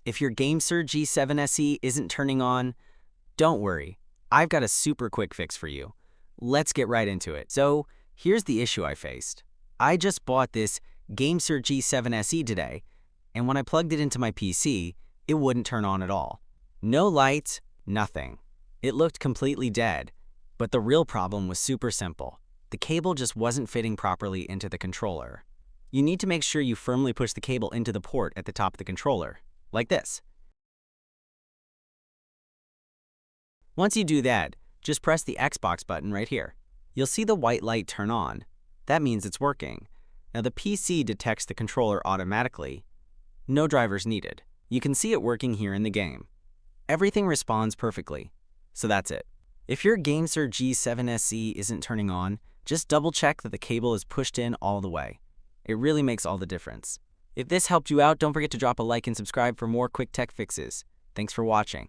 If your GameSir G7 SE isn't turning on, don't worry. I've got a super quick fix for you. Let's get right into it. So, here's the issue I faced. I just bought this GameSir G7 SE today, and when I plugged it into my PC, it wouldn't turn on at all. No lights, nothing. It looked completely dead, but the real problem was super simple. The cable just wasn't fitting properly into the controller. You need to make sure you firmly push the cable into the port at the top of the controller, like this. Once you do that, just press the Xbox button right here. You'll see the white light turn on. That means it's working. Now the PC detects the controller automatically. No drivers needed. You can see it working here in the game. Everything responds perfectly. So that's it. If your GameSir G7 SE isn't turning on, just double check that the cable is pushed in all the way. It really makes all the difference. If this helped you out, don't forget to drop a like and subscribe for more quick tech fixes. Thanks for watching.